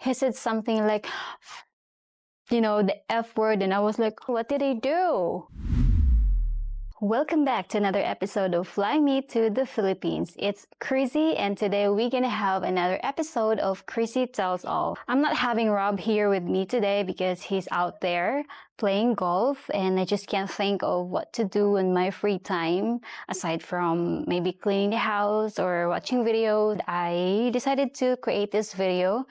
he said something like, the F word, and I was like, what did he do? Welcome back to another episode of Fly Me to the Philippines. It's Chrissy, and today we're gonna have another episode of Chrissy Tells All. I'm not having Rob here with me today because he's out there playing golf, and I just can't think of what to do in my free time aside from maybe cleaning the house or watching videos. I decided to create this video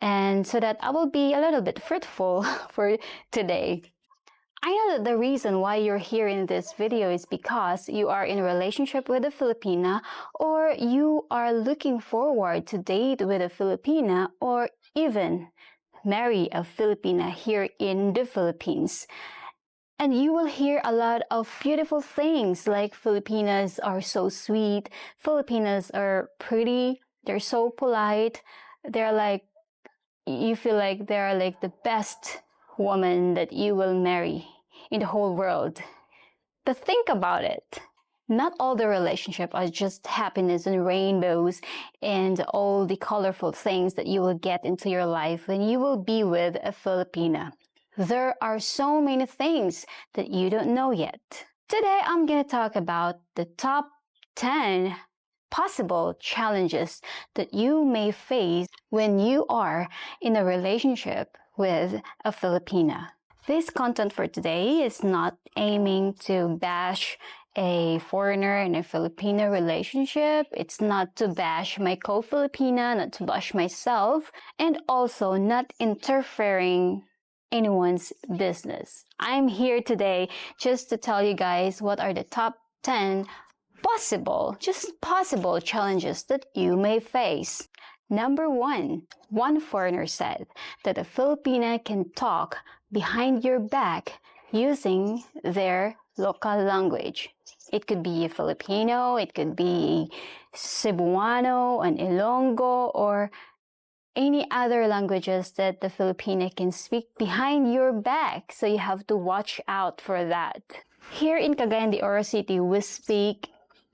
and so that I will be a little bit fruitful for today. I know that the reason why you're here in this video is because you are in a relationship with a Filipina, or you are looking forward to date with a Filipina, or even marry a Filipina here in the Philippines. And you will hear a lot of beautiful things like Filipinas are so sweet, Filipinas are pretty, they're so polite, you feel like they're like the best woman that you will marry in the whole world. But think about it. Not all the relationships are just happiness and rainbows and all the colorful things that you will get into your life when you will be with a Filipina. There are so many things that you don't know yet. Today, I'm going to talk about the top 10 possible challenges that you may face when you are in a relationship with a Filipina. This content for today is not aiming to bash a foreigner in a Filipina relationship. It's not to bash my co-Filipina, not to bash myself, and also not interfering anyone's business. I'm here today just to tell you guys what are the top 10 possible challenges that you may face. Number 1, one foreigner said that a Filipina can talk behind your back using their local language. It could be a Filipino, it could be Cebuano, an Ilonggo, or any other languages that the Filipina can speak behind your back. So you have to watch out for that. Here in Cagayan de Oro City, we speak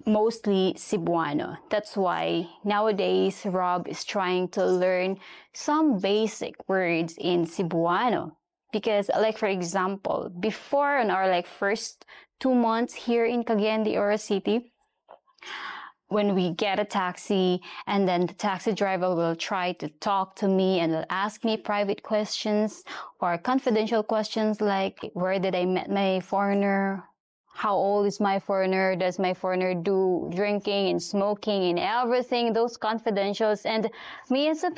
mostly Cebuano. That's why nowadays Rob is trying to learn some basic words in Cebuano. Because for example, before in our first 2 months here in Cagayan de Oro City, when we get a taxi and then the taxi driver will try to talk to me and will ask me private questions or confidential questions like, where did I meet my foreigner? How old is my foreigner? Does my foreigner do drinking and smoking and everything? Those confidentials. And me as a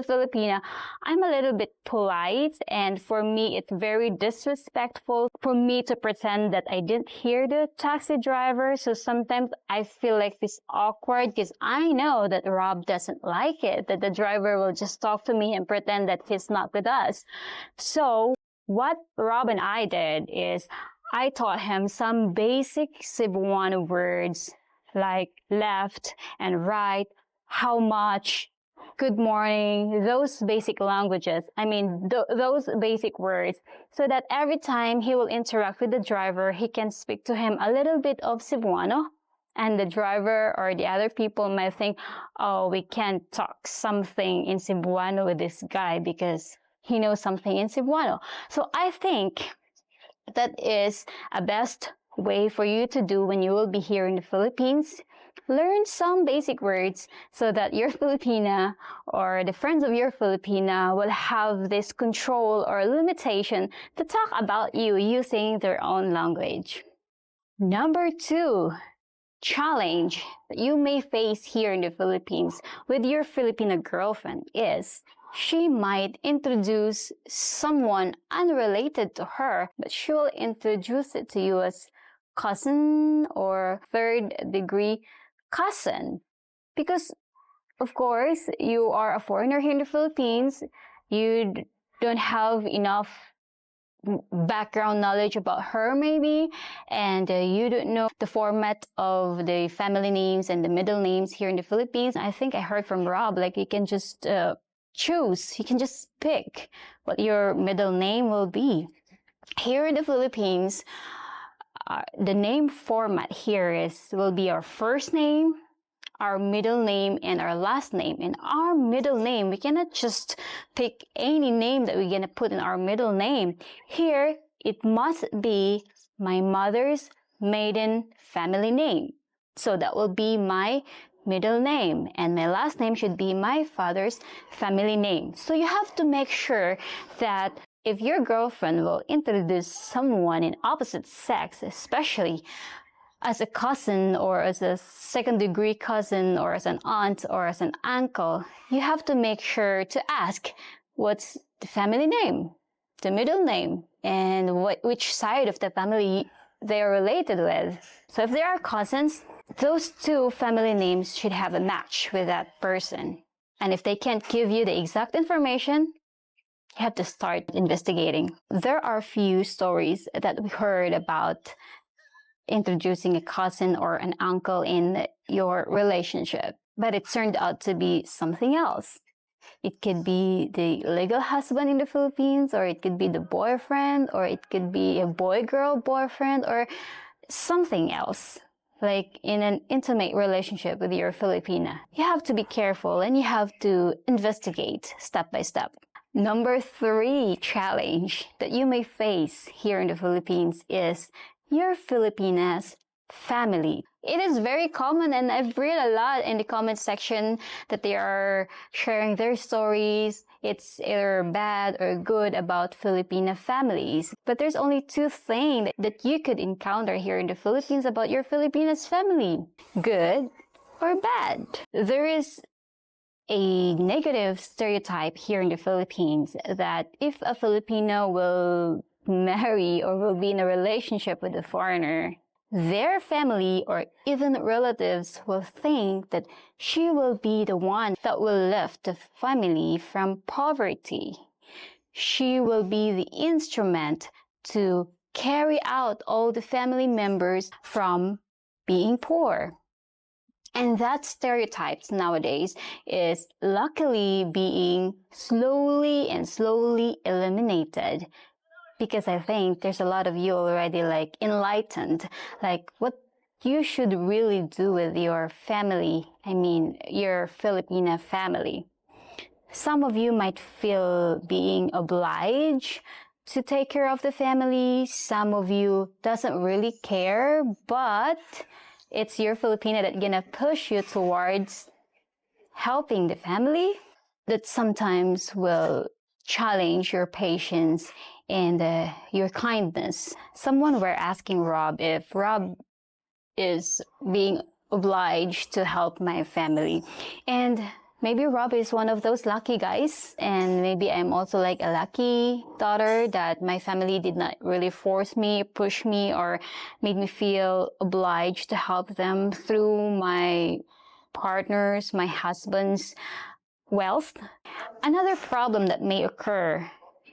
Filipina, I'm a little bit polite, and for me, it's very disrespectful for me to pretend that I didn't hear the taxi driver. So sometimes I feel like it's awkward because I know that Rob doesn't like it, that the driver will just talk to me and pretend that he's not with us. So what Rob and I did is I taught him some basic Cebuano words like left and right, how much, good morning, those basic languages. Those basic words, so that every time he will interact with the driver, he can speak to him a little bit of Cebuano. And the driver or the other people might think, oh, we can't talk something in Cebuano with this guy because he knows something in Cebuano. So I think that is a best way for you to do when you will be here in the Philippines. Learn some basic words so that your Filipina or the friends of your Filipina will have this control or limitation to talk about you using their own language. Number 2, challenge that you may face here in the Philippines with your Filipino girlfriend is she might introduce someone unrelated to her, but she will introduce it to you as cousin or third-degree cousin. Because, of course, you are a foreigner here in the Philippines. You don't have enough background knowledge about her maybe, and you don't know the format of the family names and the middle names here in the Philippines. I think I heard from Rob, you can just choose. You can just pick what your middle name will be. Here in the Philippines, the name format here will be our first name, our middle name and our last name. In our middle name, we cannot just pick any name that we're gonna put in our middle name. Here, it must be my mother's maiden family name. So that will be my middle name, and my last name should be my father's family name. So you have to make sure that if your girlfriend will introduce someone in opposite sex, especially as a cousin or as a second-degree cousin or as an aunt or as an uncle, you have to make sure to ask what's the family name, the middle name, and which side of the family they are related with. So if they are cousins, those two family names should have a match with that person. And if they can't give you the exact information, you have to start investigating. There are few stories that we heard about introducing a cousin or an uncle in your relationship, but it turned out to be something else. It could be the legal husband in the Philippines, or it could be the boyfriend, or it could be a boy-girl boyfriend, or something else, like in an intimate relationship with your Filipina. You have to be careful and you have to investigate step by step. Number 3 challenge that you may face here in the Philippines is your Filipina's family. It is very common, and I've read a lot in the comment section that they are sharing their stories. It's either bad or good about Filipina families. But there's only 2 things that you could encounter here in the Philippines about your Filipina's family: good or bad. There is a negative stereotype here in the Philippines that if a Filipino will marry or will be in a relationship with a foreigner, their family or even relatives will think that she will be the one that will lift the family from poverty. She will be the instrument to carry out all the family members from being poor. And that stereotypes nowadays is luckily being slowly eliminated, because I think there's a lot of you already like enlightened, like what you should really do with your family, your Filipina family. Some of you might feel being obliged to take care of the family. Some of you doesn't really care, but it's your Filipina that's gonna push you towards helping the family. That sometimes will challenge your patience and your kindness. Someone were asking Rob if Rob is being obliged to help my family. And maybe Rob is one of those lucky guys, and maybe I'm also like a lucky daughter that my family did not really force me, push me, or made me feel obliged to help them through my partner's, my husband's wealth. Another problem that may occur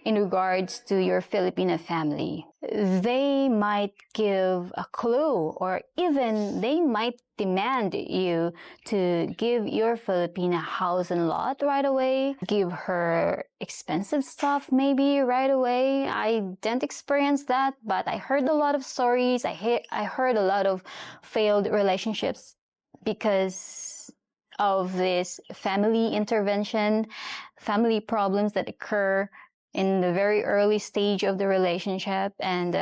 in regards to your Filipina family, they might give a clue, or even they might demand you to give your Filipina house and lot right away, give her expensive stuff maybe right away. I didn't experience that, but I heard a lot of stories. I heard a lot of failed relationships because of this family intervention, family problems that occur in the very early stage of the relationship. And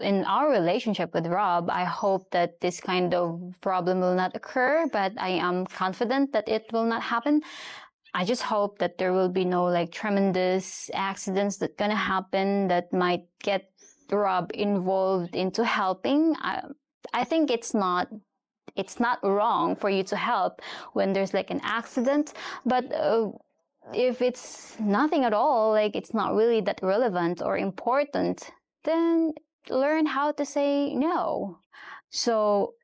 in our relationship with Rob, I hope that this kind of problem will not occur, but I am confident that it will not happen. I just hope that there will be no like tremendous accidents that gonna happen that might get Rob involved into helping. I think it's not wrong for you to help when there's like an accident, but if it's nothing at all, like it's not really that relevant or important, then learn how to say no. So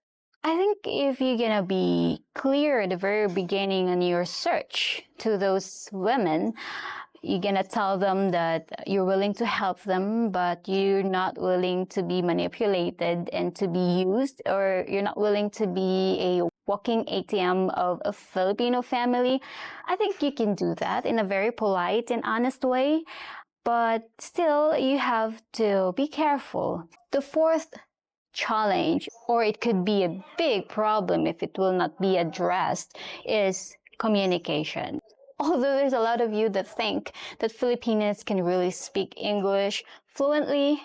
I think if you're gonna be clear at the very beginning in your search to those women, you're gonna tell them that you're willing to help them, but you're not willing to be manipulated and to be used, or you're not willing to be a walking ATM of a Filipino family. I think you can do that in a very polite and honest way, but still you have to be careful. The 4th challenge, or it could be a big problem if it will not be addressed, is communication. Although there's a lot of you that think that Filipinos can really speak English fluently,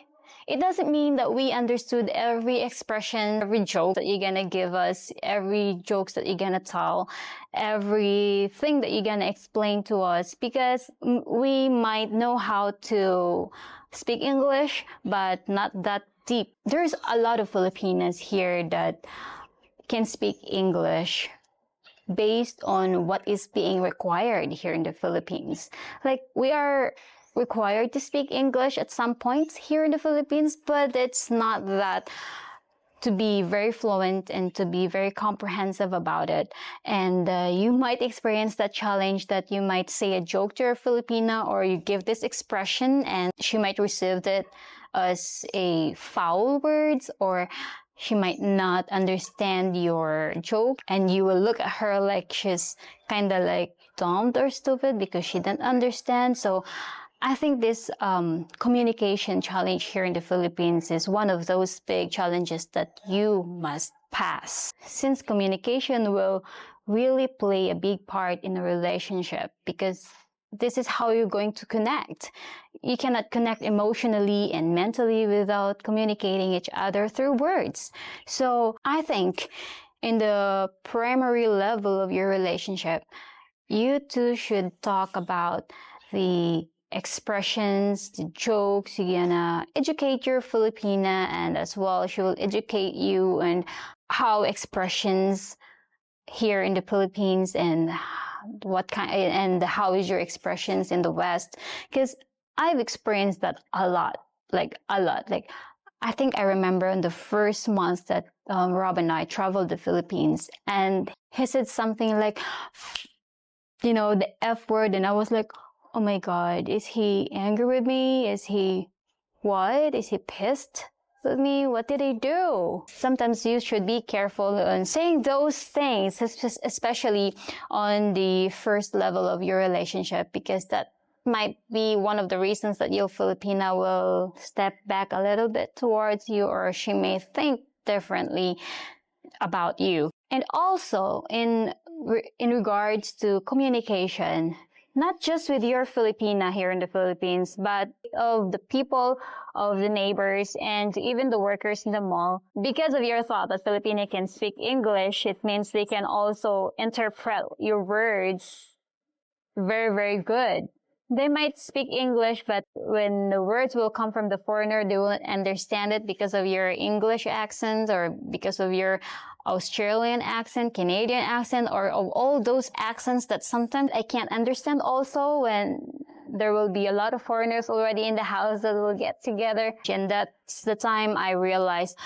it doesn't mean that we understood every expression, every joke that you're gonna give us, every jokes that you're gonna tell, everything that you're gonna explain to us, because we might know how to speak English, but not that deep. There's a lot of Filipinos here that can speak English based on what is being required here in the Philippines. Like, we are required to speak English at some points here in the Philippines, but it's not that to be very fluent and to be very comprehensive about it. And you might experience that challenge that you might say a joke to a Filipina, or you give this expression and she might receive it as a foul words, or she might not understand your joke, and you will look at her like she's kind of like dumb or stupid because she didn't understand. So I think this communication challenge here in the Philippines is one of those big challenges that you must pass. Since communication will really play a big part in a relationship, because this is how you're going to connect. You cannot connect emotionally and mentally without communicating each other through words. So I think in the primary level of your relationship, you two should talk about the expressions, the jokes. You're gonna educate your Filipina, and as well she will educate you on how expressions here in the Philippines and what kind, and how is your expressions in the West, because I've experienced that a lot. Like I think I remember in the first month that Rob and I traveled the Philippines, and he said something like, you know, the F word, and I was like, oh my God, is he angry with me? Is he what? Is he pissed with me? What did he do? Sometimes you should be careful on saying those things, especially on the first level of your relationship, because that might be one of the reasons that your Filipina will step back a little bit towards you, or she may think differently about you. And also in regards to communication, not just with your Filipina here in the Philippines, but of the people, of the neighbors, and even the workers in the mall. Because of your thought that Filipina can speak English, it means they can also interpret your words very, very good. They might speak English, but when the words will come from the foreigner, they won't understand it because of your English accent, or because of your Australian accent, Canadian accent, or of all those accents that sometimes I can't understand also when there will be a lot of foreigners already in the house that will get together. And that's the time I realized,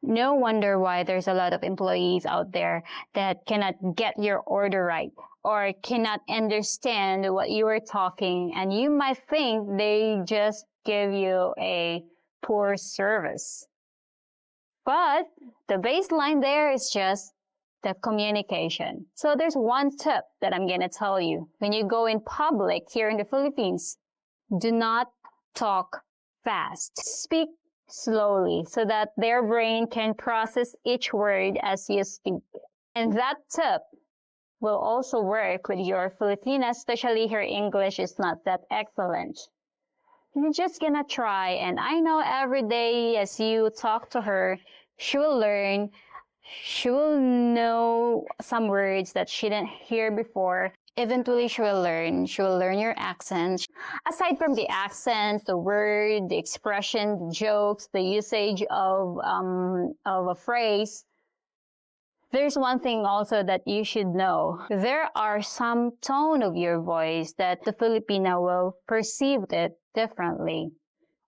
no wonder why there's a lot of employees out there that cannot get your order right, or cannot understand what you are talking, and you might think they just give you a poor service. But the baseline there is just the communication. So there's one tip that I'm going to tell you. When you go in public here in the Philippines, do not talk fast. Speak slowly so that their brain can process each word as you speak. And that tip will also work with your Filipina, especially her English is not that excellent. You're just gonna try, and I know every day as you talk to her, she will learn. She will know some words that she didn't hear before. Eventually, she will learn. She will learn your accent. Aside from the accent, the word, the expression, the jokes, the usage of a phrase, there's one thing also that you should know. There are some tone of your voice that the Filipina will perceive it differently.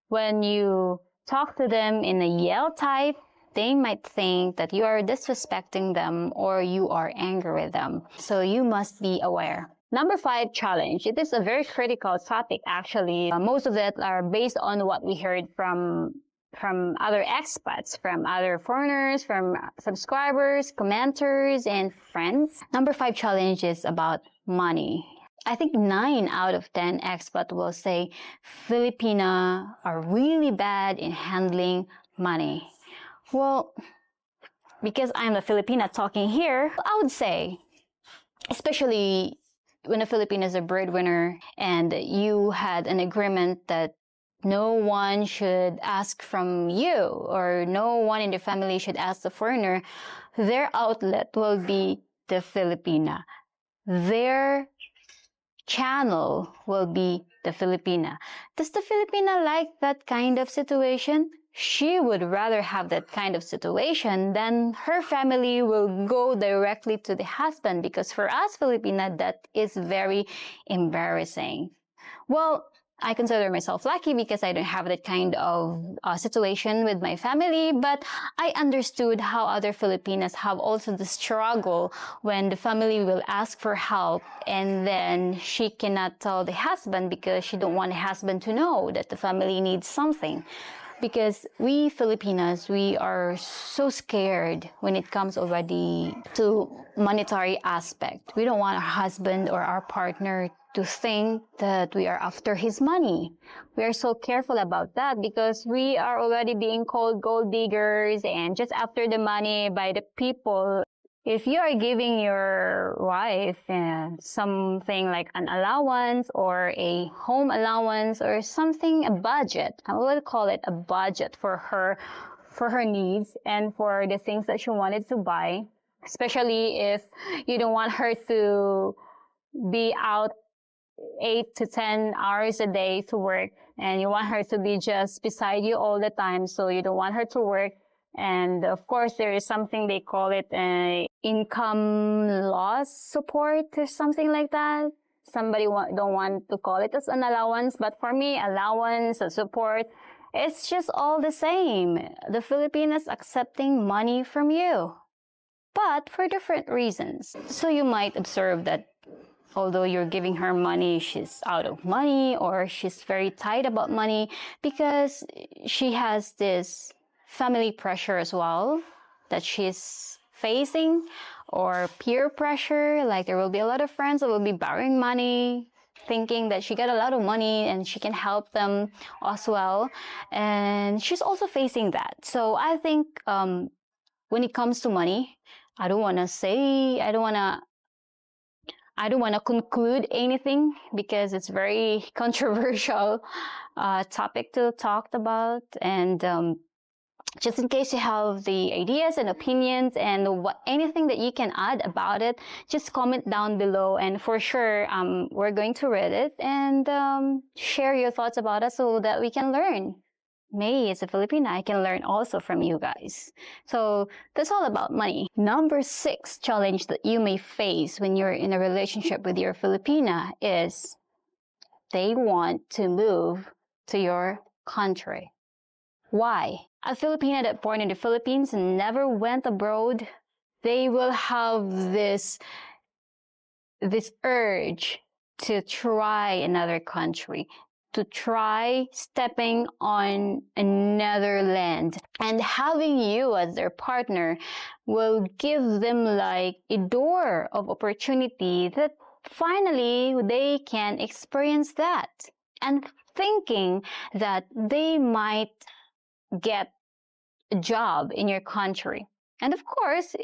When you talk to them in a yell type, they might think that you are disrespecting them or you are angry with them. So you must be aware. Number 5, challenge. It is a very critical topic, actually. Most of it are based on what we heard from other expats, from other foreigners, from subscribers, commenters, and friends. Number 5 challenge is about money. I think 9 out of 10 expats will say Filipina are really bad in handling money. Well, because I'm a Filipina talking here, I would say, especially when a Filipina is a breadwinner and you had an agreement that no one should ask from you or no one in the family should ask the foreigner, their outlet will be the Filipina. Their channel will be the Filipina. Does the Filipina like that kind of situation? She would rather have that kind of situation than her family will go directly to the husband, because for us Filipina, that is very embarrassing. Well, I consider myself lucky because I don't have that kind of situation with my family, but I understood how other Filipinas have also the struggle when the family will ask for help and then she cannot tell the husband because she don't want the husband to know that the family needs something. Because we Filipinas, we are so scared when it comes already to monetary aspect. We don't want our husband or our partner to think that we are after his money. We are so careful about that because we are already being called gold diggers and just after the money by the people. If you are giving your wife something like an allowance or a home allowance or something, a budget, I would call it a budget for her needs and for the things that she wanted to buy, especially if you don't want her to be out 8 to 10 hours a day to work and you want her to be just beside you all the time, so you don't want her to work. And of course, there is something they call it income loss support or something like that. Somebody don't want to call it as an allowance, but for me, allowance, support, it's just all the same. The Filipinas accepting money from you, but for different reasons. So you might observe that although you're giving her money, she's out of money or she's very tight about money because she has this family pressure as well that she's facing, or peer pressure, like there will be a lot of friends that will be borrowing money thinking that she got a lot of money and she can help them as well, and she's also facing that. So I think when it comes to money, I don't want to conclude anything because it's very controversial topic to talk about, and just in case you have the ideas and opinions and anything that you can add about it, just comment down below, and for sure we're going to read it and share your thoughts about it so that we can learn. Me as a Filipina, I can learn also from you guys. So that's all about money. Number 6 challenge that you may face when you're in a relationship with your Filipina is they want to move to your country. Why? A Filipina that born in the Philippines and never went abroad, they will have this urge to try another country, to try stepping on another land. And having you as their partner will give them like a door of opportunity that finally they can experience that. And thinking that they might get a job in your country. And of course,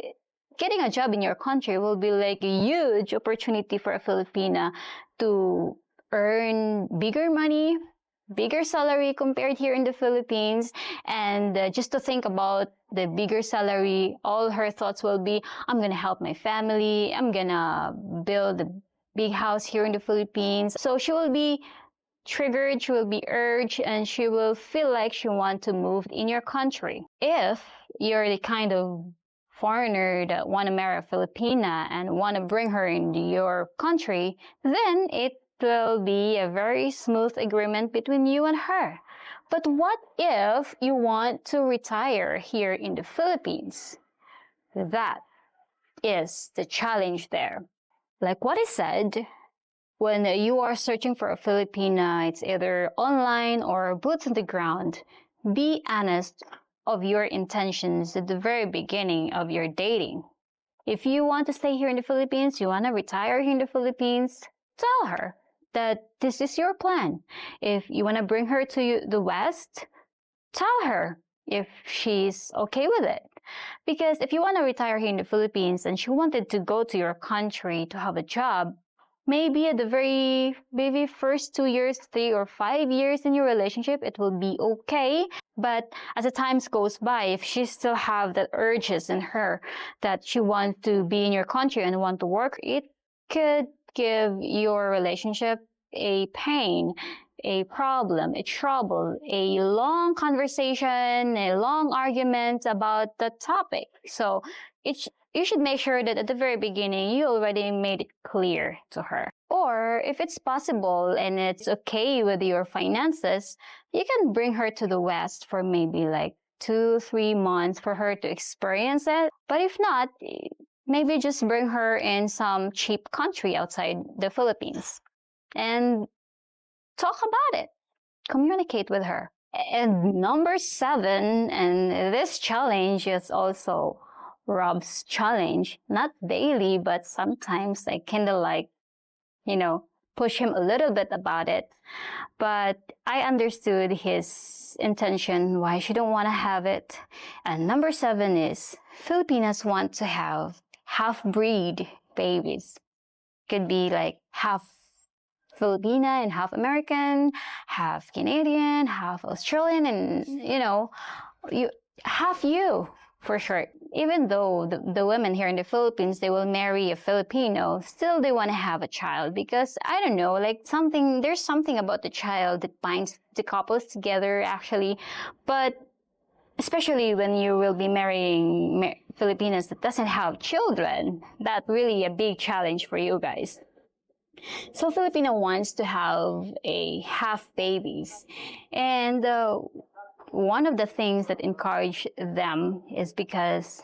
getting a job in your country will be like a huge opportunity for a Filipina to earn bigger money, bigger salary compared here in the Philippines. And just to think about the bigger salary, all her thoughts will be, I'm going to help my family. I'm going to build a big house here in the Philippines. So she will be triggered, she will be urged, and she will feel like she wants to move in your country. If you're the kind of foreigner that want to marry a Filipina and want to bring her into your country, then it will be a very smooth agreement between you and her. But what if you want to retire here in the Philippines? That is the challenge there. Like what I said, when you are searching for a Filipina, it's either online or boots on the ground. Be honest of your intentions at the very beginning of your dating. If you want to stay here in the Philippines, you want to retire here in the Philippines, tell her that this is your plan. If you want to bring her to the West, tell her if she's okay with it. Because if you want to retire here in the Philippines and she wanted to go to your country to have a job, maybe at the maybe first 2 years, 3 or 5 years in your relationship, it will be okay. But as the times goes by, if she still have that urges in her that she wants to be in your country and want to work, it could give your relationship a pain, a problem, a trouble, a long conversation, a long argument about the topic. So you should make sure that at the very beginning, you already made it clear to her. Or if it's possible and it's okay with your finances, you can bring her to the West for maybe like 2-3 months for her to experience it. But if not, maybe just bring her in some cheap country outside the Philippines and talk about it. Communicate with her. And number 7, and this challenge is also Rob's challenge, not daily, but sometimes I kind of like, push him a little bit about it. But I understood his intention, why she don't want to have it. And number 7 is Filipinas want to have half-breed babies. Could be like half Filipina and half American, half Canadian, half Australian, and, half you, for sure. Even though the women here in the Philippines, they will marry a Filipino, still they want to have a child because, I don't know, like there's something about the child that binds the couples together, actually. But especially when you will be marrying Filipinas that doesn't have children, that's really a big challenge for you guys. So Filipino wants to have a half babies. And one of the things that encourage them is because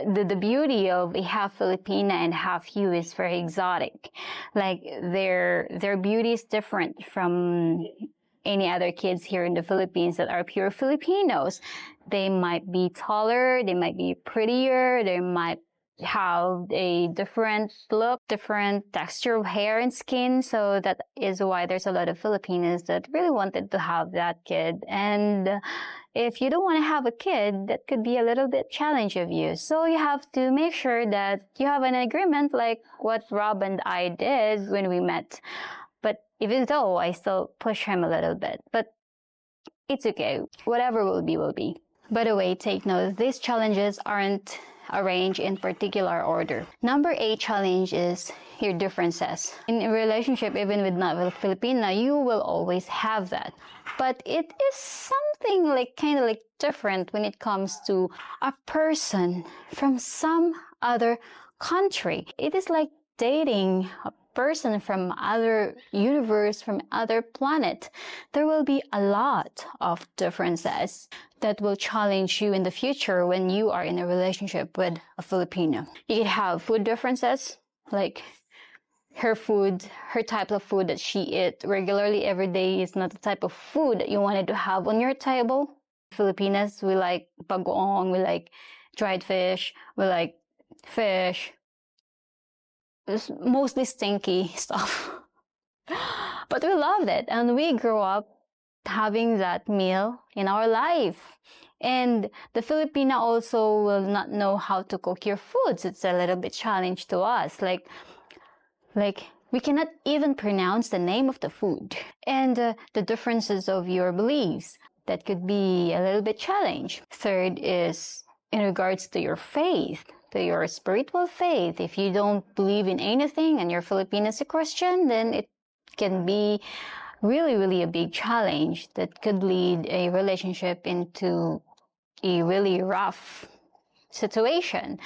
the beauty of a half Filipina and half you is very exotic. Like their beauty is different from any other kids here in the Philippines that are pure Filipinos. They might be taller, they might be prettier, they might have a different look, different texture of hair and skin. So that is why there's a lot of Filipinos that really wanted to have that kid. And if you don't want to have a kid, that could be a little bit challenge of you. So you have to make sure that you have an agreement like what Rob and I did when we met. But even though I still push him a little bit, but it's okay. Whatever will be, will be. By the way, take note, these challenges aren't arranged in particular order. Number 8 challenge is your differences. In a relationship, even with not Filipina, you will always have that. But it is something like kind of like different when it comes to a person from some other country. It is like dating a person from other universe, from other planet. There will be a lot of differences that will challenge you in the future when you are in a relationship with a Filipino. You can have food differences, like her food, her type of food that she eats regularly every day is not the type of food that you wanted to have on your table. Filipinas, we like bagoong, we like dried fish, we like fish. It's mostly stinky stuff. But we loved it, and we grew up having that meal in our life. And the Filipina also will not know how to cook your foods. It's a little bit challenge to us. Like we cannot even pronounce the name of the food. And the differences of your beliefs, that could be a little bit challenge. Third is in regards to your faith, to your spiritual faith. If you don't believe in anything and you're Filipino as a Christian, then it can be really, really a big challenge that could lead a relationship into a really rough situation.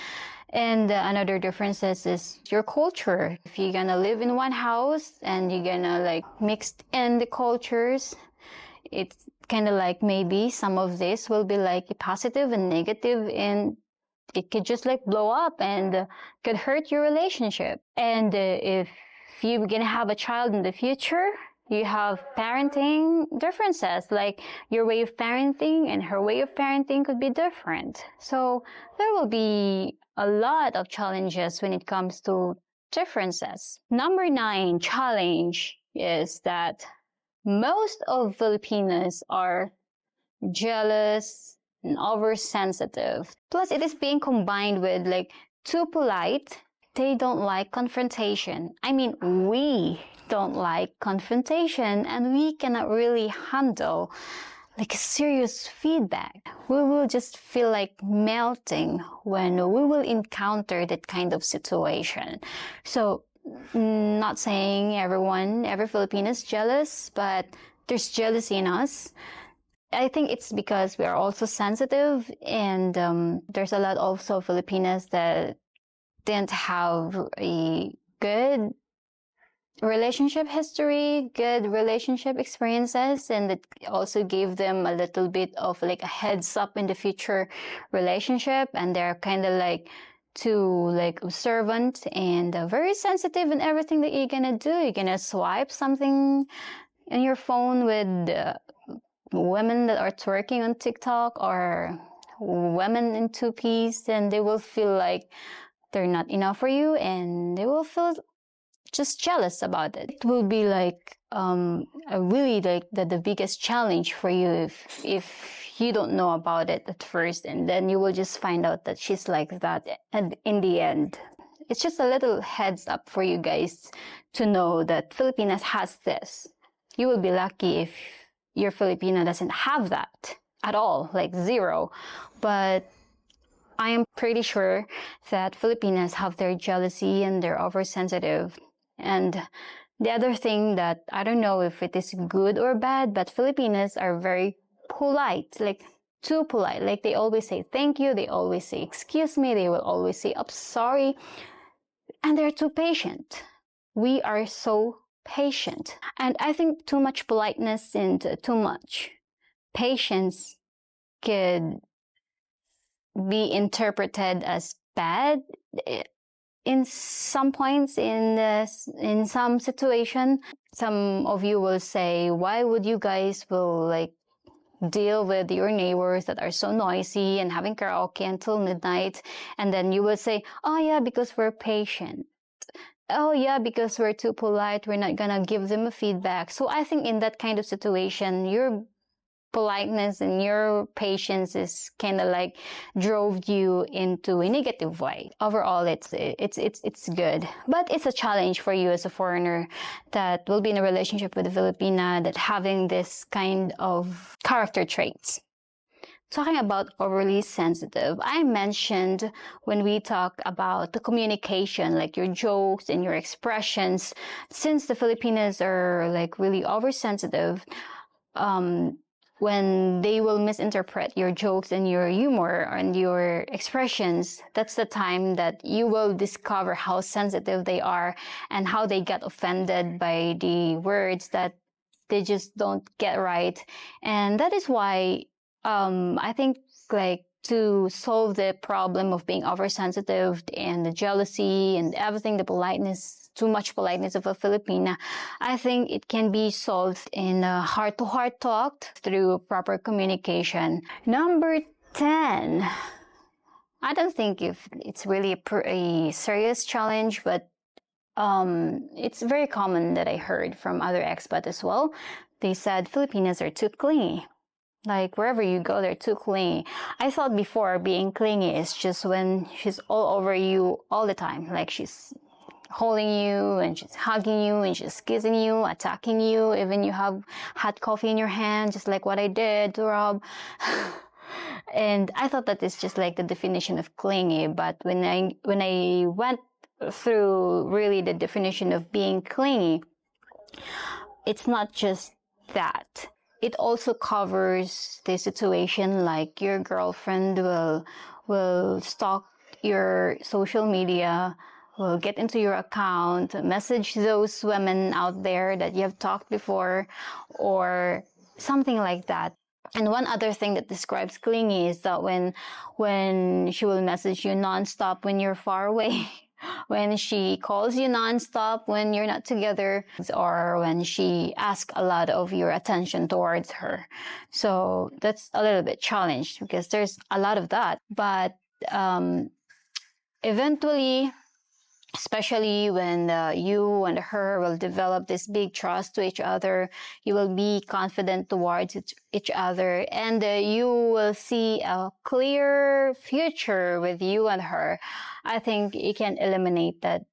And another difference is your culture. If you're gonna live in one house and you're gonna like mix in the cultures, it's kind of like maybe some of this will be like positive and negative, and it could just like blow up and could hurt your relationship. And if you're gonna have a child in the future, you have parenting differences, like your way of parenting and her way of parenting could be different. So there will be a lot of challenges when it comes to differences. Number 9 challenge is that most of Filipinos are jealous, and oversensitive. Plus, it is being combined with like too polite. They don't like confrontation. I mean, we don't like confrontation, and we cannot really handle like serious feedback. We will just feel like melting when we will encounter that kind of situation. So, not saying every Filipino is jealous, but there's jealousy in us. I think it's because we are also sensitive, and there's a lot also Filipinas that didn't have a good relationship history, good relationship experiences, and it also gave them a little bit of like a heads up in the future relationship, and they're kind of like too like observant and very sensitive in everything that you're gonna do. You're gonna swipe something in your phone with women that are twerking on TikTok or women in two-piece, and they will feel like they're not enough for you, and they will feel just jealous about it. It will be like a really like the biggest challenge for you if you don't know about it at first, and then you will just find out that she's like that, and in the end, it's just a little heads up for you guys to know that Filipinas has this. You will be lucky if your Filipino doesn't have that at all, like zero. But I am pretty sure that Filipinas have their jealousy and they're oversensitive. And the other thing that I don't know if it is good or bad, but Filipinas are very polite, like too polite. Like they always say thank you, they always say excuse me, they will always say I'm sorry, and they're too patient. We are so patient. And I think too much politeness and too much patience could be interpreted as bad in some points, in some situation. Some of you will say, why would you guys will like deal with your neighbors that are so noisy and having karaoke until midnight? And then you will say, oh yeah, because we're patient. Oh yeah, because we're too polite, we're not gonna give them a feedback. So I think in that kind of situation, your politeness and your patience is kind of like drove you into a negative way. Overall, it's good, but it's a challenge for you as a foreigner that will be in a relationship with a Filipina that having this kind of character traits. Talking about overly sensitive, I mentioned when we talk about the communication, like your jokes and your expressions, since the Filipinas are like really oversensitive, when they will misinterpret your jokes and your humor and your expressions, that's the time that you will discover how sensitive they are and how they get offended by the words that they just don't get right. And that is why I think like to solve the problem of being oversensitive and the jealousy and everything, the politeness, too much politeness of a Filipina, I think it can be solved in a heart-to-heart talk through proper communication. Number 10. I don't think if it's really a serious challenge, but it's very common that I heard from other expats as well. They said Filipinas are too clingy. Like wherever you go, they're too clingy. I thought before being clingy is just when she's all over you all the time. Like she's holding you and she's hugging you and she's kissing you, attacking you. Even you have hot coffee in your hand, just like what I did to Rob. And I thought that is just like the definition of clingy. But when I went through really the definition of being clingy, it's not just that. It also covers the situation like your girlfriend will stalk your social media, will get into your account, message those women out there that you have talked before, or something like that. And one other thing that describes clingy is that when she will message you nonstop when you're far away, when she calls you nonstop when you're not together, or when she asks a lot of your attention towards her. So that's a little bit challenged because there's a lot of that. But eventually, especially when you and her will develop this big trust to each other. You will be confident towards each other, and you will see a clear future with you and her. I think you can eliminate that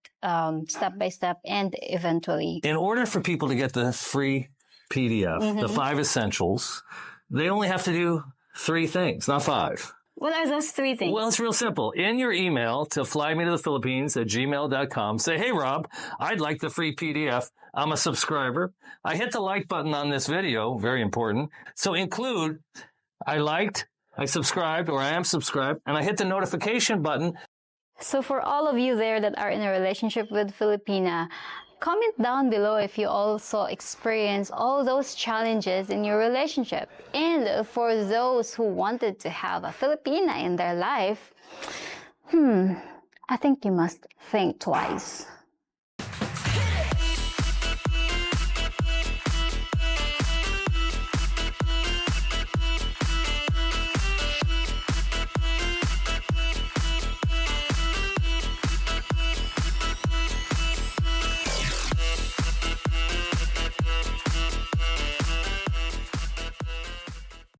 step by step and eventually. In order for people to get the free PDF, the 5 essentials, they only have to do 3 things, not 5. What are those 3 things? Well, it's real simple. In your email to flymetothephilippines@gmail.com, say, hey, Rob, I'd like the free PDF. I'm a subscriber. I hit the like button on this video. Very important. So include, I liked, I subscribed, or I am subscribed, and I hit the notification button. So for all of you there that are in a relationship with Filipina, comment down below if you also experience all those challenges in your relationship. And for those who wanted to have a Filipina in their life, I think you must think twice.